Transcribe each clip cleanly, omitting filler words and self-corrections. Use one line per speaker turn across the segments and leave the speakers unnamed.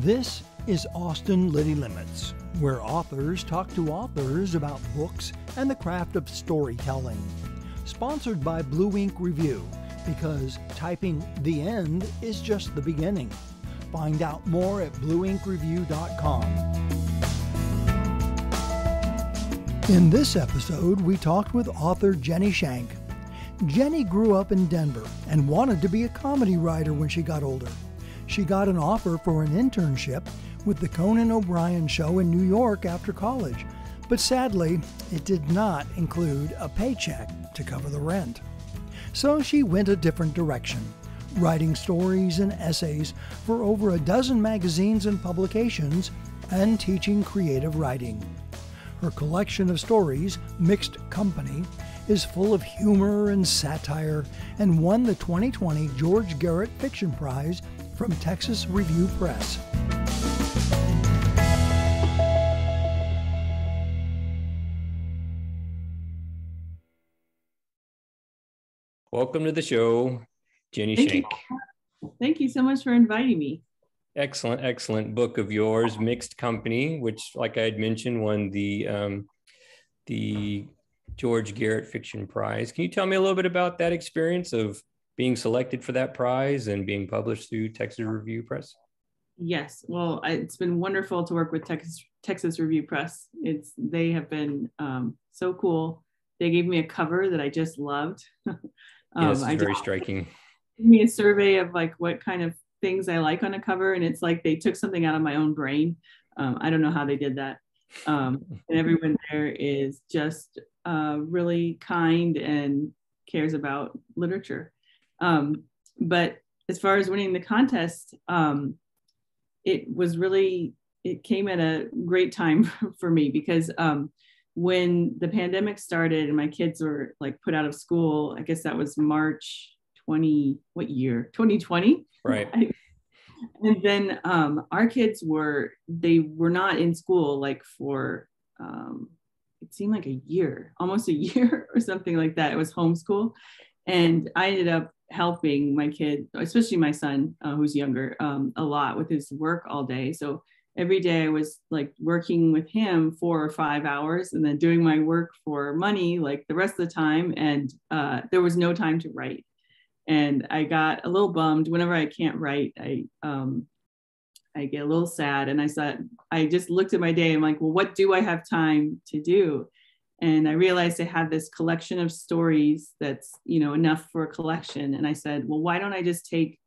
This is Austin Liti Limits, where authors talk to authors about books and the craft of storytelling. Sponsored by Blue Ink Review, because typing the end is just the beginning. Find out more at blueinkreview.com. In this episode, we talked with author Jenny Shank. Jenny grew up in Denver and wanted to be a comedy writer when she got older. She got an offer for an internship with the Conan O'Brien Show in New York after college, but sadly, it did not include a paycheck to cover the rent. So she went a different direction, writing stories and essays for over a dozen magazines and publications and teaching creative writing. Her collection of stories, Mixed Company, is full of humor and satire and won the 2020 George Garrett Fiction Prize from Texas Review Press.
Welcome to the show, Jenny Shank.
Thank you so much for inviting me.
Excellent, excellent book of yours, Mixed Company, which, like I had mentioned, won the George Garrett Fiction Prize. Can you tell me a little bit about that experience of being selected for that prize and being published through Texas Review Press?
Yes, well, it's been wonderful to work with Texas Review Press. They have been so cool. They gave me a cover that I just loved.
Yes, it's very striking.
Gave me a survey of like what kind of things I like on a cover, and it's like they took something out of my own brain. I don't know how they did that. And everyone there is just really kind and cares about literature. But as far as winning the contest, it came at a great time for me because when the pandemic started and my kids were like put out of school, I guess that was March 2020.
Right.
And then our kids were not in school like for, it seemed like almost a year or something like that. It was homeschool. And I ended up helping my kid, especially my son, who's younger, a lot with his work all day. So every day I was like working with him 4 or 5 hours and then doing my work for money like the rest of the time. And there was no time to write. And I got a little bummed whenever I can't write. I get a little sad. And I just looked at my day. I'm like, well, what do I have time to do? And I realized I had this collection of stories that's, enough for a collection. And I said, well, why don't I just take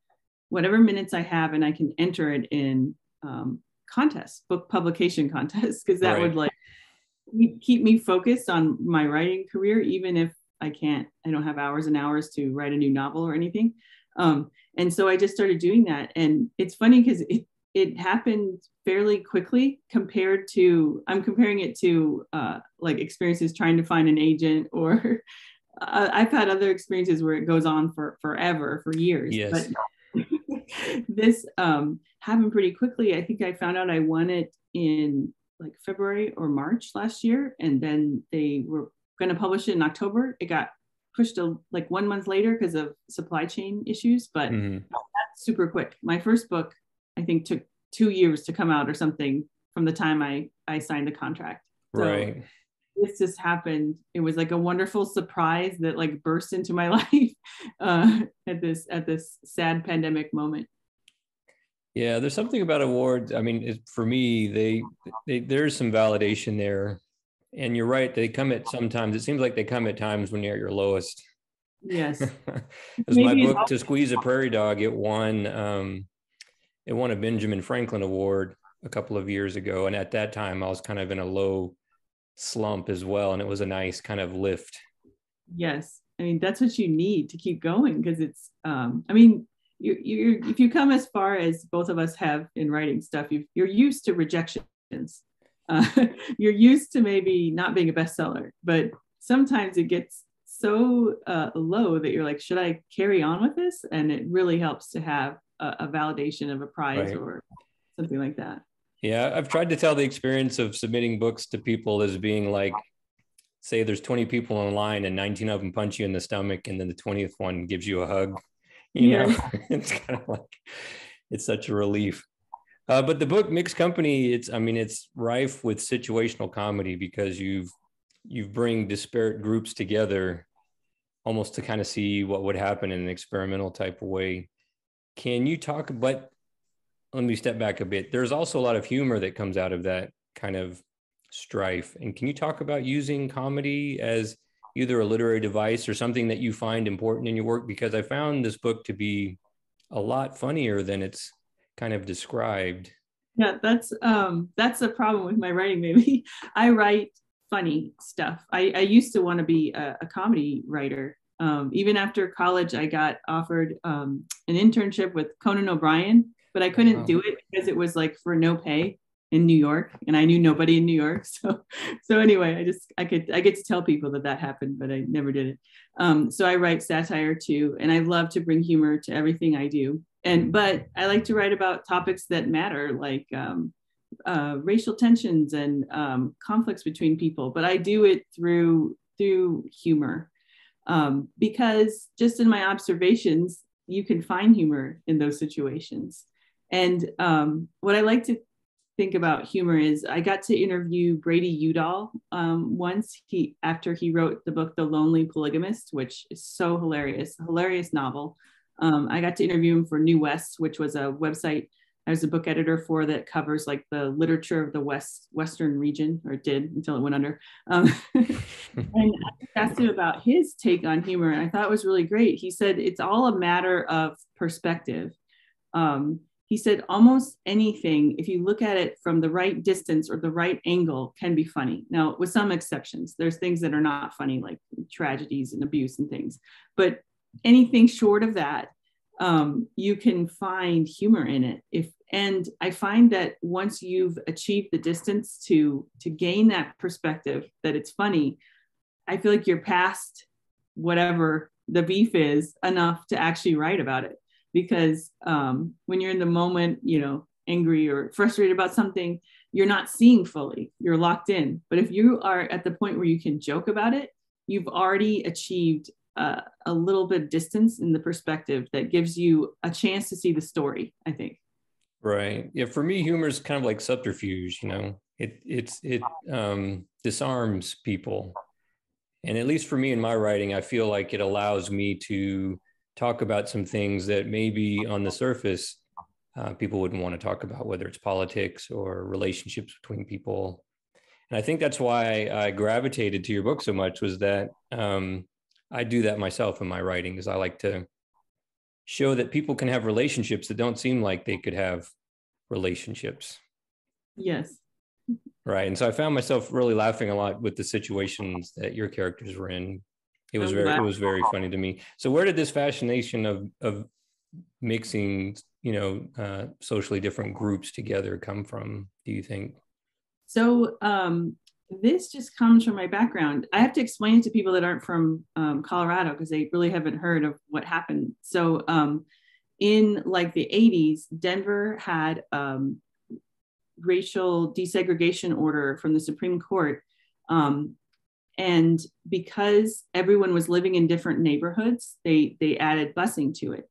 whatever minutes I have and I can enter it in contests, book publication contests, because that would like keep me focused on my writing career, even if I don't have hours and hours to write a new novel or anything. And so I just started doing that. And it's funny because it happened fairly quickly I'm comparing it to like experiences trying to find an agent, or I've had other experiences where it goes on forever, for years.
Yes.
But this happened pretty quickly. I think I found out I won it in like February or March last year. And then they were going to publish it in October. It got pushed to like 1 month later because of supply chain issues, but that's super quick. My first book, I think, took 2 years to come out or something from the time I signed the contract. So
right.
This just happened. It was like a wonderful surprise that like burst into my life at this sad pandemic moment.
Yeah, there's something about awards. I mean, for me, there's some validation there. And you're right. It seems like they come at times when you're at your lowest.
Yes.
Because my book, To Squeeze a Prairie Dog, it won a Benjamin Franklin Award a couple of years ago. And at that time, I was kind of in a low slump as well. And it was a nice kind of lift.
Yes. I mean, that's what you need to keep going, because it's, if you come as far as both of us have in writing stuff, you're used to rejections. You're used to maybe not being a bestseller, but sometimes it gets so low that you're like, should I carry on with this? And it really helps to have a validation of a prize or something like that.
Yeah, I've tried to tell the experience of submitting books to people as being like, say there's 20 people online and 19 of them punch you in the stomach, and then the 20th one gives you a hug. You know, it's kind of like, it's such a relief. But the book Mixed Company, it's rife with situational comedy because you bring disparate groups together almost to kind of see what would happen in an experimental type of way. Can you talk, but let me step back a bit. There's also a lot of humor that comes out of that kind of strife. And can you talk about using comedy as either a literary device or something that you find important in your work? Because I found this book to be a lot funnier than it's kind of described.
Yeah, that's the problem with my writing, maybe. I write funny stuff. I used to want to be a comedy writer. Even after college, I got offered an internship with Conan O'Brien, but I couldn't do it because it was like for no pay in New York, and I knew nobody in New York. So anyway, I get to tell people that happened, but I never did it. So I write satire too, and I love to bring humor to everything I do. But I like to write about topics that matter, like racial tensions and conflicts between people. But I do it through humor, because just in my observations, you can find humor in those situations. And what I like to think about humor is I got to interview Brady Udall once after he wrote the book The Lonely Polygamist, which is so hilarious novel. I got to interview him for New West, which was a website I was a book editor for that covers like the literature of the Western region, or it did until it went under. And I asked him about his take on humor, and I thought it was really great. He said it's all a matter of perspective. He said almost anything, if you look at it from the right distance or the right angle, can be funny. Now, with some exceptions, there's things that are not funny, like tragedies and abuse and things. But anything short of that, you can find humor in it. And I find that once you've achieved the distance to gain that perspective that it's funny, I feel like you're past whatever the beef is enough to actually write about it. Because when you're in the moment, angry or frustrated about something, you're not seeing fully, you're locked in. But if you are at the point where you can joke about it, you've already achieved a little bit of distance in the perspective that gives you a chance to see the story, I think.
Right. Yeah. For me, humor is kind of like subterfuge, it disarms people. And at least for me in my writing, I feel like it allows me to talk about some things that maybe on the surface, people wouldn't want to talk about, whether it's politics or relationships between people. And I think that's why I gravitated to your book so much, was that I do that myself in my writing, is I like to show that people can have relationships that don't seem like they could have relationships.
Yes.
Right. And so I found myself really laughing a lot with the situations that your characters were in. It was very funny to me. So where did this fascination of mixing, socially different groups together come from, do you think?
So this just comes from my background. I have to explain it to people that aren't from Colorado, because they really haven't heard of what happened. So in like the 80s, Denver had racial desegregation order from the Supreme Court. And because everyone was living in different neighborhoods, they added busing to it.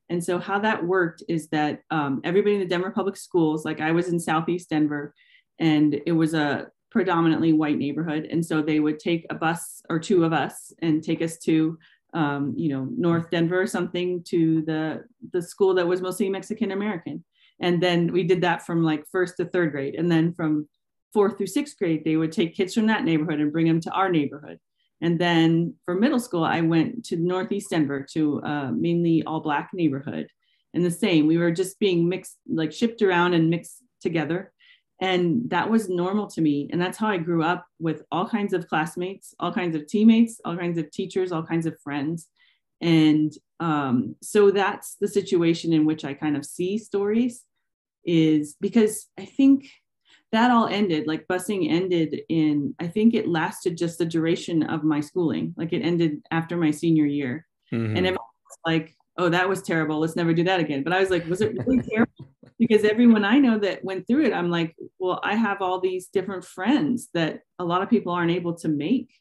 And so how that worked is that everybody in the Denver public schools, like I was in Southeast Denver, and it was a predominantly white neighborhood. And so they would take a bus or two of us and take us to, North Denver or something, to the school that was mostly Mexican American. And then we did that from like first to third grade. And then from fourth through sixth grade, they would take kids from that neighborhood and bring them to our neighborhood. And then for middle school, I went to Northeast Denver, to mainly all Black neighborhood. And the same, we were just being mixed, like shipped around and mixed together. And that was normal to me. And that's how I grew up, with all kinds of classmates, all kinds of teammates, all kinds of teachers, all kinds of friends. And so that's the situation in which I kind of see stories, is because I think that all ended, like busing ended I think it lasted just the duration of my schooling. Like it ended after my senior year. Mm-hmm. And everyone was like, oh, that was terrible, let's never do that again. But I was like, was it really terrible? Because everyone I know that went through it, I'm like, well, I have all these different friends that a lot of people aren't able to make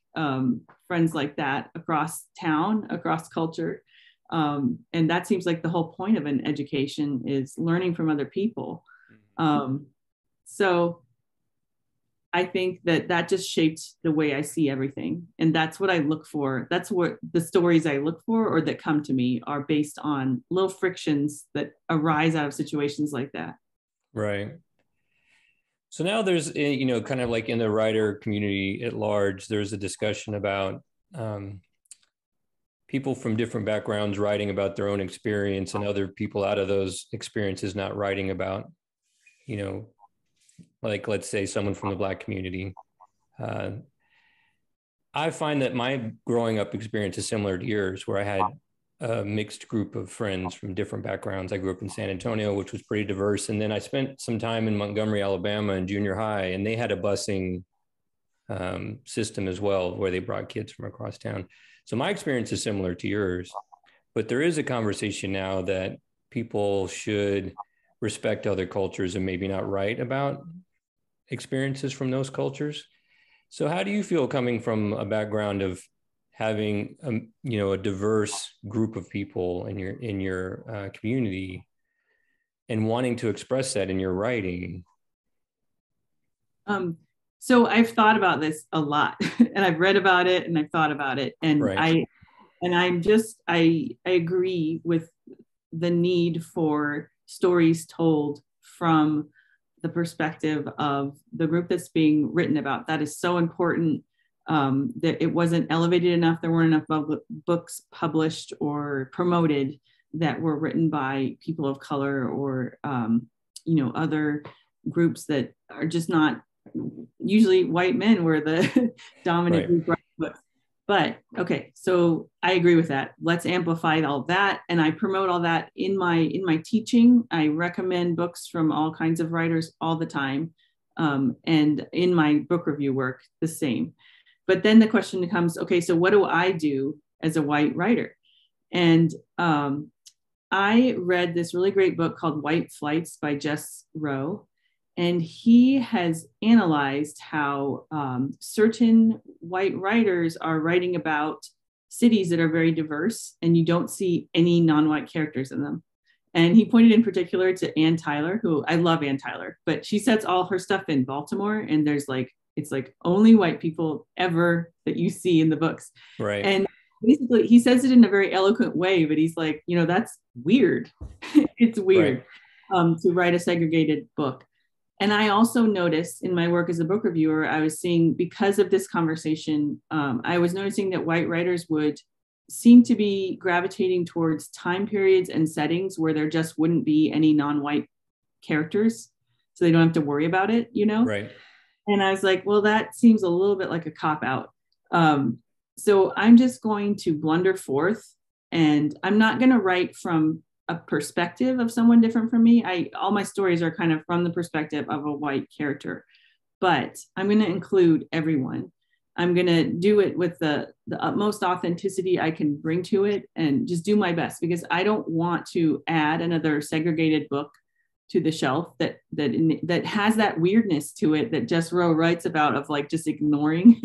friends like that across town, across culture. And that seems like the whole point of an education, is learning from other people. So I think that just shaped the way I see everything. And that's what I look for. That's what the stories I look for or that come to me are based on little frictions that arise out of situations like that.
Right. So now there's, kind of like in the writer community at large, there's a discussion about people from different backgrounds writing about their own experience and other people out of those experiences not writing about, like let's say someone from the Black community. I find that my growing up experience is similar to yours, where I had a mixed group of friends from different backgrounds. I grew up in San Antonio, which was pretty diverse. And then I spent some time in Montgomery, Alabama in junior high, and they had a busing system as well, where they brought kids from across town. So my experience is similar to yours, but there is a conversation now that people should respect other cultures and maybe not write about experiences from those cultures. So how do you feel coming from a background of having a diverse group of people in your community and wanting to express that in your writing?
So I've thought about this a lot and I've read about it and I've thought about it. And
right.
I agree with the need for stories told from the perspective of the group that's being written about. That is so important. That it wasn't elevated enough. There weren't enough books published or promoted that were written by people of color or, other groups that are just not, usually white men were the dominant group writing books. But okay, so I agree with that. Let's amplify all that. And I promote all that in my teaching. I recommend books from all kinds of writers all the time. And in my book review work, the same. But then the question becomes, okay, so what do I do as a white writer? And I read this really great book called White Flights by Jess Rowe. And he has analyzed how certain white writers are writing about cities that are very diverse and you don't see any non-white characters in them. And he pointed in particular to Ann Tyler, who I love Ann Tyler, but she sets all her stuff in Baltimore and it's like only white people ever that you see in the books.
Right.
And basically he says it in a very eloquent way, but he's like, that's weird. It's weird to write a segregated book. And I also noticed in my work as a book reviewer, I was seeing, because of this conversation, I was noticing that white writers would seem to be gravitating towards time periods and settings where there just wouldn't be any non-white characters. So they don't have to worry about it,
Right.
And I was like, well, that seems a little bit like a cop-out. So I'm just going to blunder forth, and I'm not going to write from a perspective of someone different from me. All my stories are kind of from the perspective of a white character, but I'm going to include everyone. I'm going to do it with the utmost authenticity I can bring to it and just do my best, because I don't want to add another segregated book to the shelf that has that weirdness to it that Jess Rowe writes about, of like just ignoring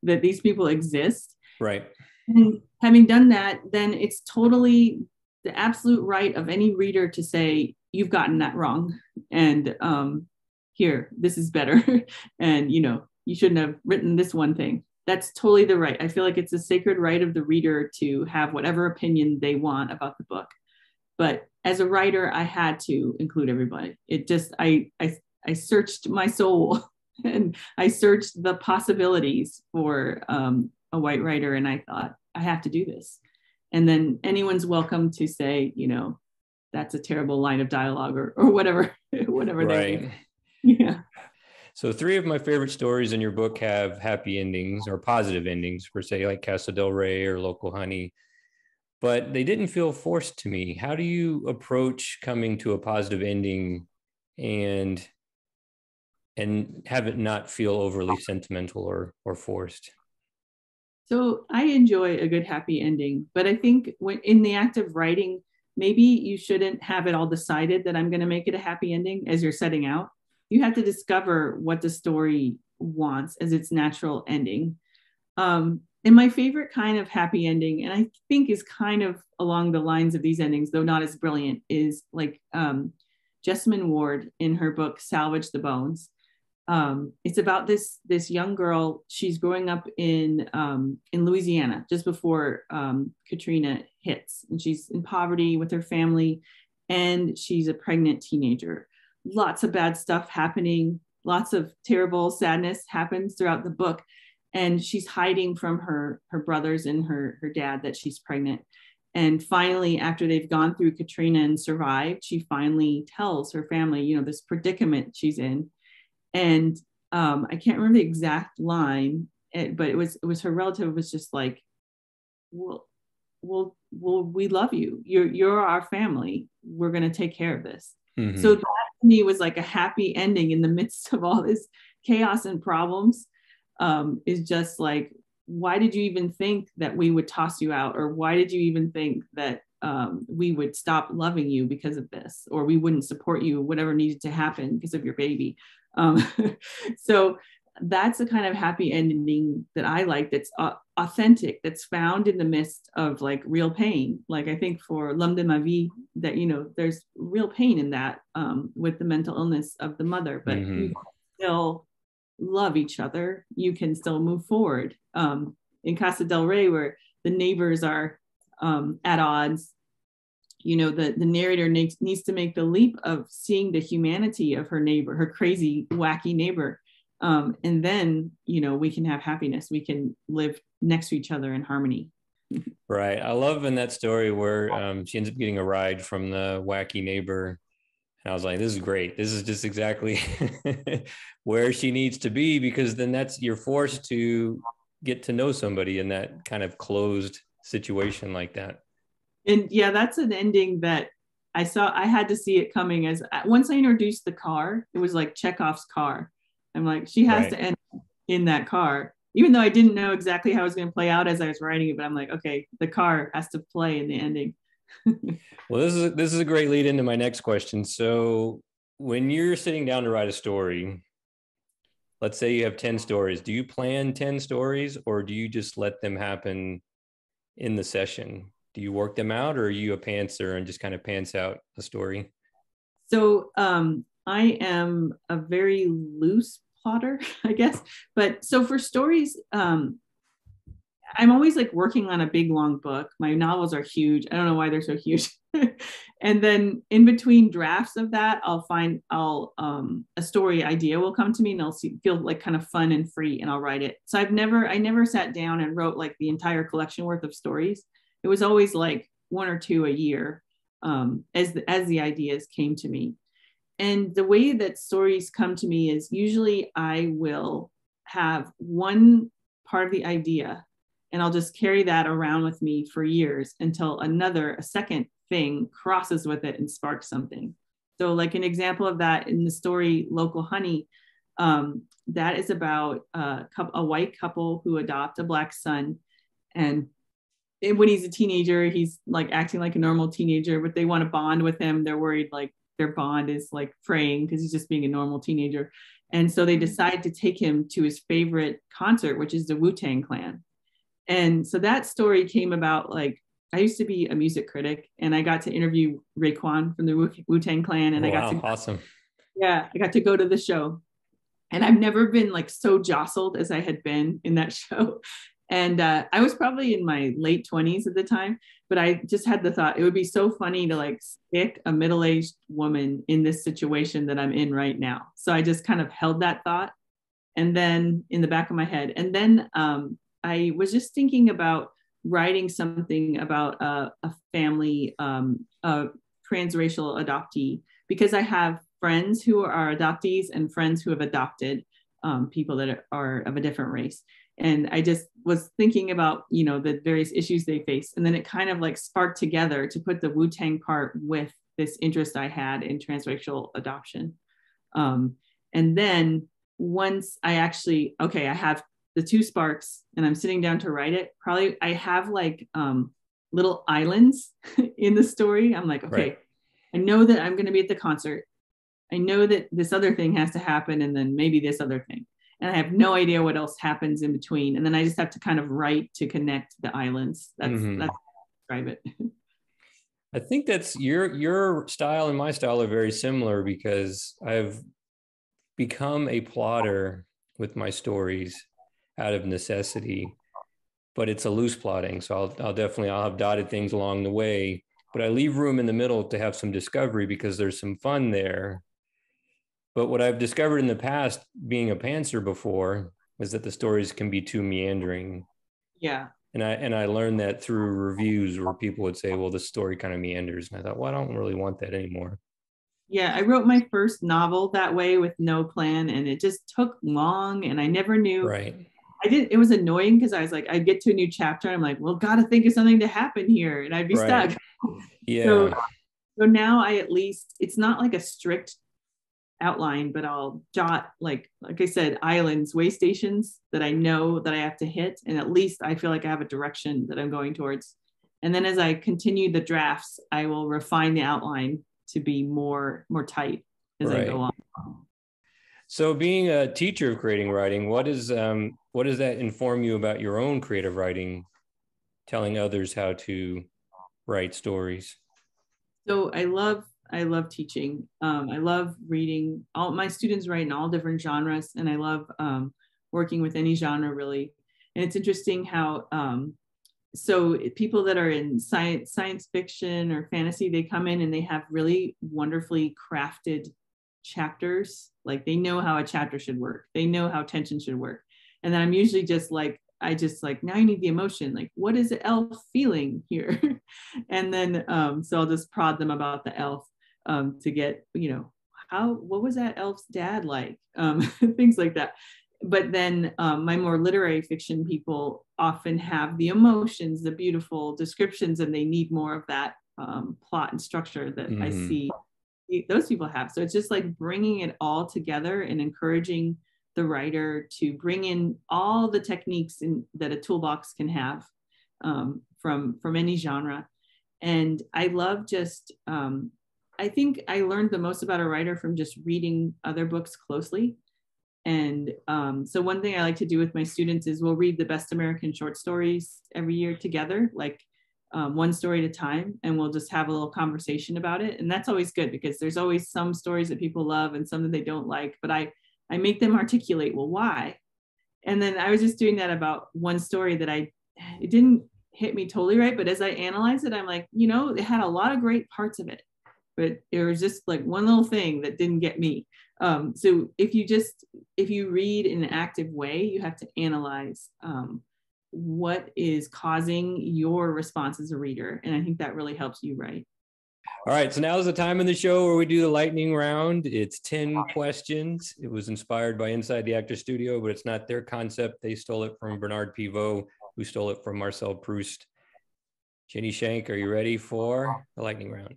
that these people exist.
Right.
And having done that, then it's totally the absolute right of any reader to say, you've gotten that wrong. And here, this is better. And, you shouldn't have written this one thing. That's totally the right. I feel like it's a sacred right of the reader to have whatever opinion they want about the book. But as a writer, I had to include everybody. It just, I searched my soul and I searched the possibilities for a white writer. And I thought, I have to do this. And then anyone's welcome to say, that's a terrible line of dialogue or whatever, whatever.
Right.
Yeah.
So 3 of my favorite stories in your book have happy endings or positive endings, per se, like Casa del Rey or Local Honey, but they didn't feel forced to me. How do you approach coming to a positive ending and have it not feel overly sentimental or forced?
So I enjoy a good happy ending, but I think when in the act of writing, maybe you shouldn't have it all decided that I'm going to make it a happy ending as you're setting out. You have to discover what the story wants as its natural ending. And my favorite kind of happy ending, and I think is kind of along the lines of these endings, though not as brilliant, is like Jessamine Ward in her book Salvage the Bones. It's about this young girl. She's growing up in Louisiana just before Katrina hits, and she's in poverty with her family, and she's a pregnant teenager. Lots of bad stuff happening. Lots of terrible sadness happens throughout the book, and she's hiding from her brothers and her dad that she's pregnant. And finally, after they've gone through Katrina and survived, she finally tells her family, this predicament she's in. And I can't remember the exact line, but it was her relative was just like, well, we love you. You're our family. We're going to take care of this. Mm-hmm. So that to me was like a happy ending in the midst of all this chaos and problems. Is just like, why did you even think that we would toss you out? Or why did you even think that we would stop loving you because of this? Or we wouldn't support you, whatever needed to happen because of your baby. So that's the kind of happy ending that I like, that's authentic, that's found in the midst of like real pain. Like I think for L'Homme de ma vie, that, there's real pain in that with the mental illness of the mother, but mm-hmm. you still love each other. You can still move forward. In Casa del Rey, where the neighbors are at odds, the narrator needs to make the leap of seeing the humanity of her neighbor, her crazy, wacky neighbor. And then, we can have happiness. We can live next to each other in harmony.
Right. I love in that story where she ends up getting a ride from the wacky neighbor. And I was like, this is great. This is just exactly where she needs to be, because then you're forced to get to know somebody in that kind of closed situation like that.
And yeah, that's an ending that I had to see it coming. As once I introduced the car, it was like Chekhov's car. I'm like, she has to end in that car, even though I didn't know exactly how it was going to play out as I was writing it. But I'm like, okay, the car has to play in the ending.
Well, this is a great lead into my next question. So when you're sitting down to write a story, let's say you have 10 stories, do you plan 10 stories, or do you just let them happen in the session? Do you work them out, or are you a pantser and just kind of pants out a story?
So I am a very loose plotter, I guess. But so for stories, I'm always like working on a big, long book. My novels are huge. I don't know why they're so huge. And then in between drafts of that, a story idea will come to me, and I'll feel like kind of fun and free, and I'll write it. So I never sat down and wrote like the entire collection worth of stories. It was always like one or two a year as the ideas came to me. And the way that stories come to me is usually I will have one part of the idea, and I'll just carry that around with me for years until a second thing crosses with it and sparks something. So like an example of that in the story Local Honey, that is about a white couple who adopt a Black son. And when he's a teenager, he's like acting like a normal teenager, but they want to bond with him. They're worried like their bond is like fraying because he's just being a normal teenager. And so they decide to take him to his favorite concert, which is the Wu-Tang Clan. And so that story came about, like, I used to be a music critic, and I got to interview Raekwon from the Wu-Tang Clan. And
awesome.
Yeah, I got to go to the show. And I've never been like so jostled as I had been in that show. And I was probably in my late 20s at the time, but I just had the thought it would be so funny to like stick a middle-aged woman in this situation that I'm in right now. So I just kind of held that thought, and then in the back of my head. And then I was just thinking about writing something about a family, a transracial adoptee, because I have friends who are adoptees and friends who have adopted people that are of a different race. And I just was thinking about, the various issues they face. And then it kind of like sparked together to put the Wu-Tang part with this interest I had in transracial adoption. And then once I have the two sparks and I'm sitting down to write it, probably I have like little islands in the story. I'm like, okay, right. I know that I'm going to be at the concert. I know that this other thing has to happen, and then maybe this other thing. And I have no idea what else happens in between. And then I just have to kind of write to connect the islands. That's how I describe it.
I think that's your style and my style are very similar because I've become a plotter with my stories out of necessity, but it's a loose plotting. So I'll have dotted things along the way, but I leave room in the middle to have some discovery because there's some fun there. But what I've discovered in the past, being a pantser before, is that the stories can be too meandering.
Yeah.
And I learned that through reviews where people would say, well, the story kind of meanders. And I thought, well, I don't really want that anymore.
Yeah, I wrote my first novel that way with no plan, and it just took long, and I never knew.
Right.
It was annoying because I was like, I'd get to a new chapter and I'm like, well, gotta think of something to happen here, and I'd be
Right.
stuck.
Yeah.
So now I at least, it's not like a strict outline, but I'll jot, like I said, islands, way stations that I know that I have to hit, and at least I feel like I have a direction that I'm going towards. And then as I continue the drafts, I will refine the outline to be more tight as I go on.
So being a teacher of creating writing, what does that inform you about your own creative writing, telling others how to write stories?
So I love teaching. I love reading. All my students write in all different genres, and I love working with any genre really. And it's interesting how so people that are in science fiction or fantasy, they come in and they have really wonderfully crafted chapters. Like they know how a chapter should work. They know how tension should work. And then I'm usually just like, now you need the emotion. Like, what is the elf feeling here? And then so I'll just prod them about the elf to get, what was that elf's dad like? Things like that. But then my more literary fiction people often have the emotions, the beautiful descriptions, and they need more of that plot and structure that I see those people have. So it's just like bringing it all together and encouraging the writer to bring in all the techniques that a toolbox can have from any genre. And I love just, I think I learned the most about a writer from just reading other books closely. And so one thing I like to do with my students is we'll read the best American short stories every year together, like one story at a time, and we'll just have a little conversation about it. And that's always good because there's always some stories that people love and some that they don't like, but I make them articulate, well, why? And then I was just doing that about one story that it didn't hit me totally right, but as I analyze it, I'm like, it had a lot of great parts of it, but it was just like one little thing that didn't get me. So if you read in an active way, you have to analyze what is causing your response as a reader. And I think that really helps you write.
All right, so now is the time in the show where we do the lightning round. It's 10 questions. It was inspired by Inside the Actor Studio, but it's not their concept. They stole it from Bernard Pivot, who stole it from Marcel Proust. Jenny Shank, are you ready for the lightning round?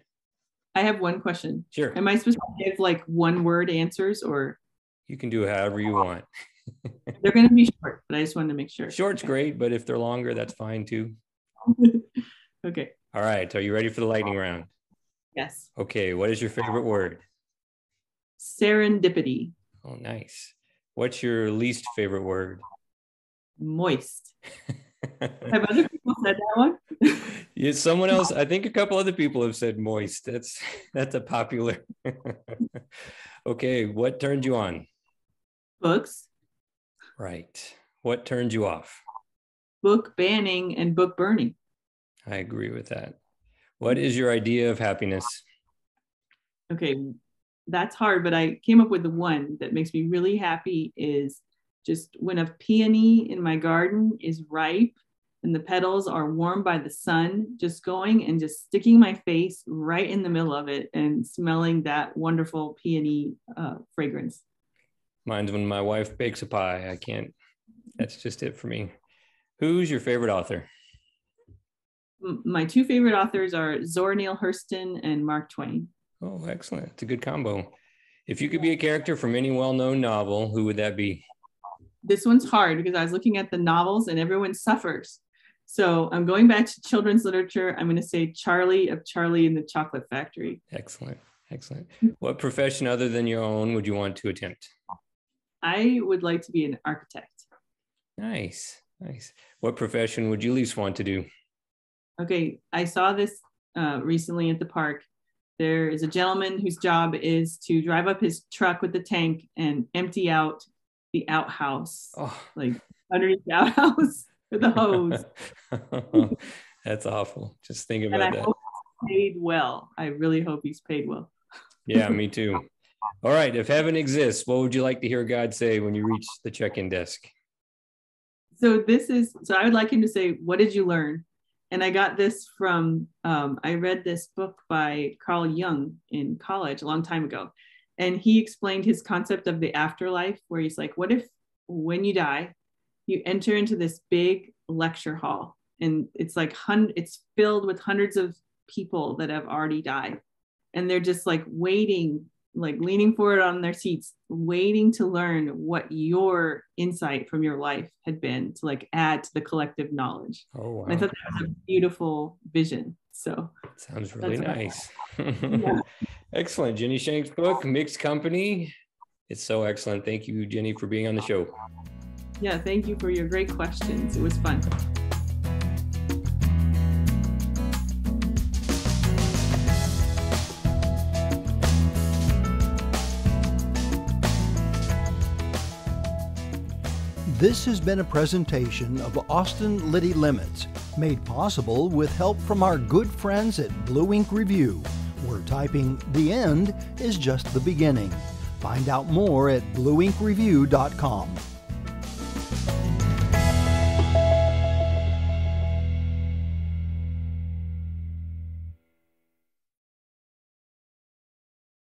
I have one question.
Sure.
Am I supposed to give like one word answers, or?
You can do however you want.
They're going to be short, but I just wanted to make sure.
Short's great, but if they're longer, that's fine too.
Okay.
All right, are you ready for the lightning round?
Yes.
Okay, what is your favorite word?
Serendipity.
Oh, nice. What's your least favorite word?
Moist. Have other people said that one?
Yeah, someone else. I think a couple other people have said moist. That's a popular. Okay, what turned you on?
Books.
Right. What turned you off?
Book banning and book burning.
I agree with that. What is your idea of happiness?
Okay, that's hard, but I came up with the one that makes me really happy is just when a peony in my garden is ripe and the petals are warmed by the sun, just going and just sticking my face right in the middle of it and smelling that wonderful peony fragrance.
Mine's when my wife bakes a pie. That's just it for me. Who's your favorite author?
My two favorite authors are Zora Neale Hurston and Mark Twain.
Oh, excellent. It's a good combo. If you could be a character from any well-known novel, who would that be?
This one's hard because I was looking at the novels and everyone suffers. So I'm going back to children's literature. I'm going to say Charlie of Charlie and the Chocolate Factory.
Excellent. Excellent. What profession other than your own would you want to attempt?
I would like to be an architect.
Nice. Nice. What profession would you least want to do?
Okay, I saw this recently at the park. There is a gentleman whose job is to drive up his truck with the tank and empty out the outhouse, like underneath the outhouse with the hose.
That's awful. Just think about
and
that.
Hope he's paid well. I really hope he's paid well.
Yeah, me too. All right. If heaven exists, what would you like to hear God say when you reach the check-in desk?
So I would like him to say, what did you learn? And I got this from, I read this book by Carl Jung in college a long time ago. And he explained his concept of the afterlife, where he's like, what if when you die, you enter into this big lecture hall, and it's like, it's filled with hundreds of people that have already died. And they're just like waiting, like leaning forward on their seats, waiting to learn what your insight from your life had been to like add to the collective knowledge.
Oh, wow.
And I thought that was a beautiful vision. So
sounds really nice. Yeah. Excellent. Jenny Shank's book, Mixed Company. It's so excellent. Thank you, Jenny, for being on the show.
Yeah, thank you for your great questions. It was fun.
This has been a presentation of Austin Liti Limits, made possible with help from our good friends at Blue Ink Review, where typing "the end" is just the beginning. Find out more at blueinkreview.com.